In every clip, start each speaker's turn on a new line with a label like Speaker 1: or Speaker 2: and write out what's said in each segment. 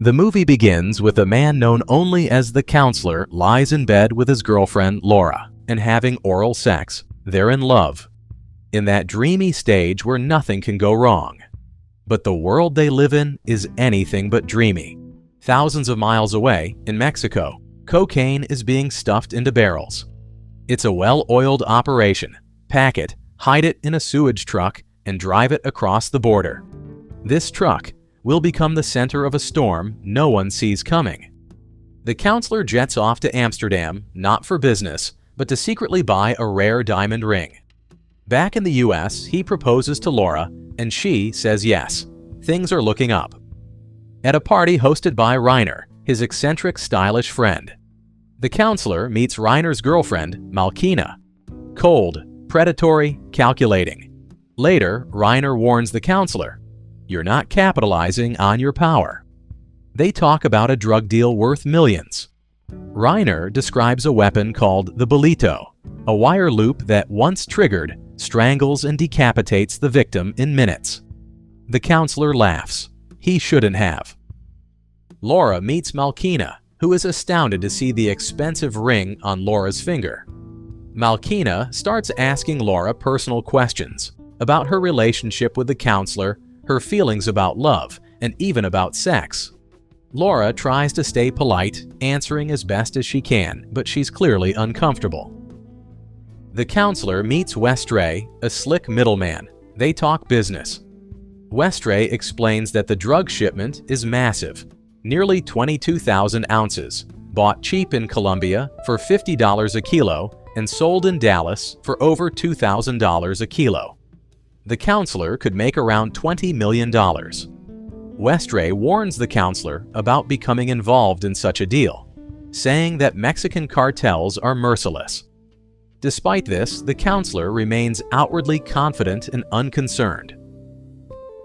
Speaker 1: The movie begins with a man known only as the counselor lies in bed with his girlfriend Laura and having oral sex. They're in love, in that dreamy stage where nothing can go wrong. But the world they live in is anything but dreamy. Thousands of miles away, in Mexico, cocaine is being stuffed into barrels. It's a well-oiled operation. Pack it, hide it in a sewage truck, and drive it across the border. This truck will become the center of a storm no one sees coming. The counselor jets off to Amsterdam, not for business, but to secretly buy a rare diamond ring. Back in the US, he proposes to Laura, and she says yes. Things are looking up. At a party hosted by Reiner, his eccentric, stylish friend, the counselor meets Reiner's girlfriend, Malkina. Cold, predatory, calculating. Later, Reiner warns the counselor, "You're not capitalizing on your power." They talk about a drug deal worth millions. Reiner describes a weapon called the bolito, a wire loop that, once triggered, strangles and decapitates the victim in minutes. The counselor laughs. He shouldn't have. Laura meets Malkina, who is astounded to see the expensive ring on Laura's finger. Malkina starts asking Laura personal questions about her relationship with the counselor, her feelings about love, and even about sex. Laura tries to stay polite, answering as best as she can, but she's clearly uncomfortable. The counselor meets Westray, a slick middleman. They talk business. Westray explains that the drug shipment is massive, nearly 22,000 ounces, bought cheap in Colombia for $50 a kilo and sold in Dallas for over $2,000 a kilo. The counselor could make around $20 million. Westray warns the counselor about becoming involved in such a deal, saying that Mexican cartels are merciless. Despite this, the counselor remains outwardly confident and unconcerned.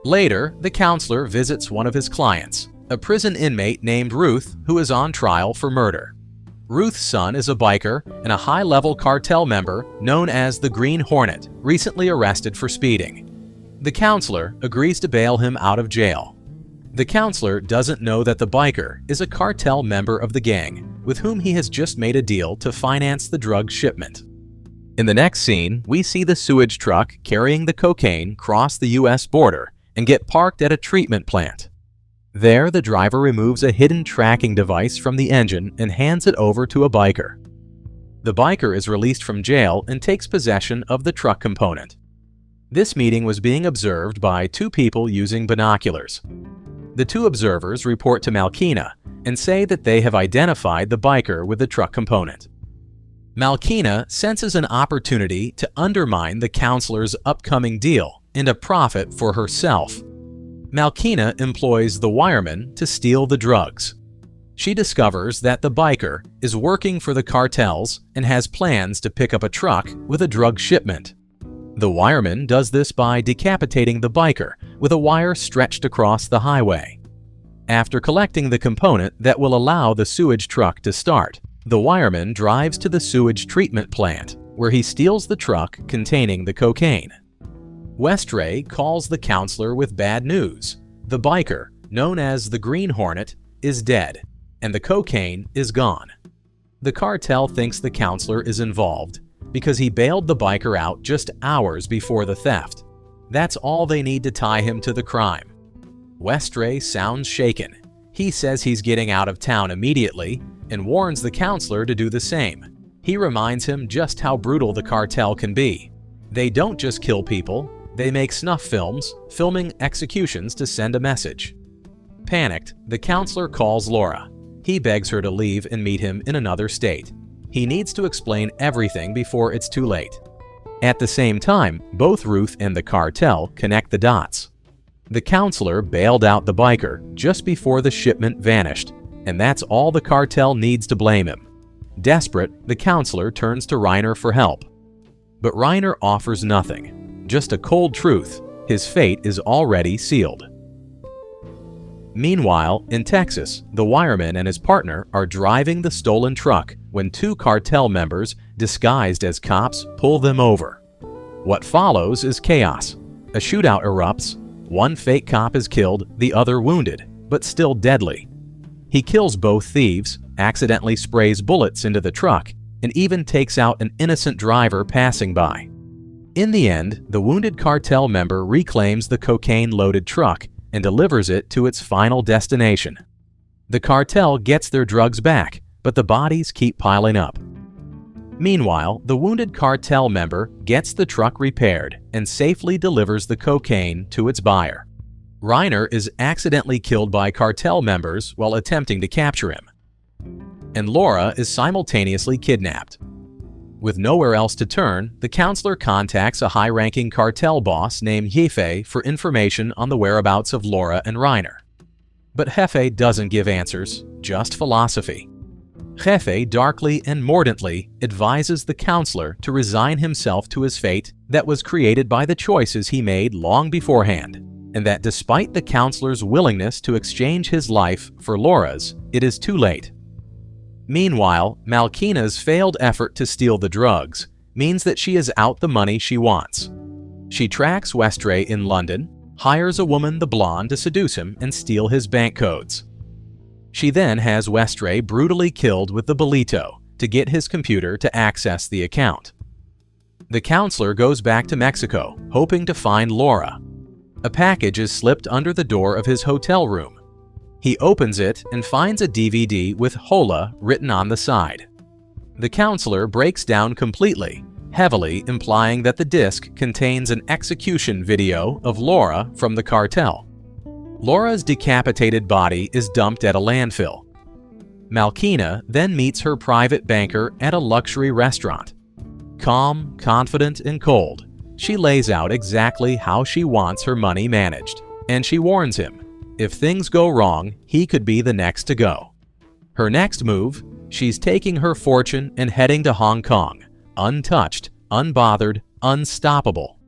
Speaker 1: Later, the counselor visits one of his clients, a prison inmate named Ruth who is on trial for murder. Ruth's son is a biker and a high-level cartel member known as the Green Hornet, recently arrested for speeding. The counselor agrees to bail him out of jail. The counselor doesn't know that the biker is a cartel member of the gang with whom he has just made a deal to finance the drug shipment. In the next scene, we see the sewage truck carrying the cocaine cross the US border and get parked at a treatment plant. There, the driver removes a hidden tracking device from the engine and hands it over to a biker. The biker is released from jail and takes possession of the truck component. This meeting was being observed by two people using binoculars. The two observers report to Malkina and say that they have identified the biker with the truck component. Malkina senses an opportunity to undermine the counselor's upcoming deal and a profit for herself. Malkina employs the wireman to steal the drugs. She discovers that the biker is working for the cartels and has plans to pick up a truck with a drug shipment. The wireman does this by decapitating the biker with a wire stretched across the highway. After collecting the component that will allow the sewage truck to start, the wireman drives to the sewage treatment plant, where he steals the truck containing the cocaine. Westray calls the counselor with bad news. The biker, known as the Green Hornet, is dead, and the cocaine is gone. The cartel thinks the counselor is involved because he bailed the biker out just hours before the theft. That's all they need to tie him to the crime. Westray sounds shaken. He says he's getting out of town immediately and warns the counselor to do the same. He reminds him just how brutal the cartel can be. They don't just kill people, they make snuff films, filming executions to send a message. Panicked, the counselor calls Laura. He begs her to leave and meet him in another state. He needs to explain everything before it's too late. At the same time, both Ruth and the cartel connect the dots. The counselor bailed out the biker just before the shipment vanished, and that's all the cartel needs to blame him. Desperate, the counselor turns to Reiner for help. But Reiner offers nothing. Just a cold truth, his fate is already sealed. Meanwhile, in Texas, the wireman and his partner are driving the stolen truck when two cartel members, disguised as cops, pull them over. What follows is chaos. A shootout erupts. One fake cop is killed, the other wounded, but still deadly. He kills both thieves, accidentally sprays bullets into the truck, and even takes out an innocent driver passing by. In the end, the wounded cartel member reclaims the cocaine-loaded truck and delivers it to its final destination. The cartel gets their drugs back, but the bodies keep piling up. Meanwhile, the wounded cartel member gets the truck repaired and safely delivers the cocaine to its buyer. Reiner is accidentally killed by cartel members while attempting to capture him, and Laura is simultaneously kidnapped. With nowhere else to turn, the counselor contacts a high-ranking cartel boss named Jefe for information on the whereabouts of Laura and Reiner. But Jefe doesn't give answers, just philosophy. Jefe darkly and mordantly advises the counselor to resign himself to his fate that was created by the choices he made long beforehand, and that despite the counselor's willingness to exchange his life for Laura's, it is too late. Meanwhile, Malkina's failed effort to steal the drugs means that she is out the money she wants. She tracks Westray in London, hires a woman, the blonde, to seduce him and steal his bank codes. She then has Westray brutally killed with the bolito to get his computer to access the account. The counselor goes back to Mexico, hoping to find Laura. A package is slipped under the door of his hotel room. He opens it and finds a DVD with Hola written on the side. The counselor breaks down completely, heavily implying that the disc contains an execution video of Laura from the cartel. Laura's decapitated body is dumped at a landfill. Malkina then meets her private banker at a luxury restaurant. Calm, confident, and cold, she lays out exactly how she wants her money managed, and she warns him, if things go wrong, he could be the next to go. Her next move, she's taking her fortune and heading to Hong Kong, untouched, unbothered, unstoppable.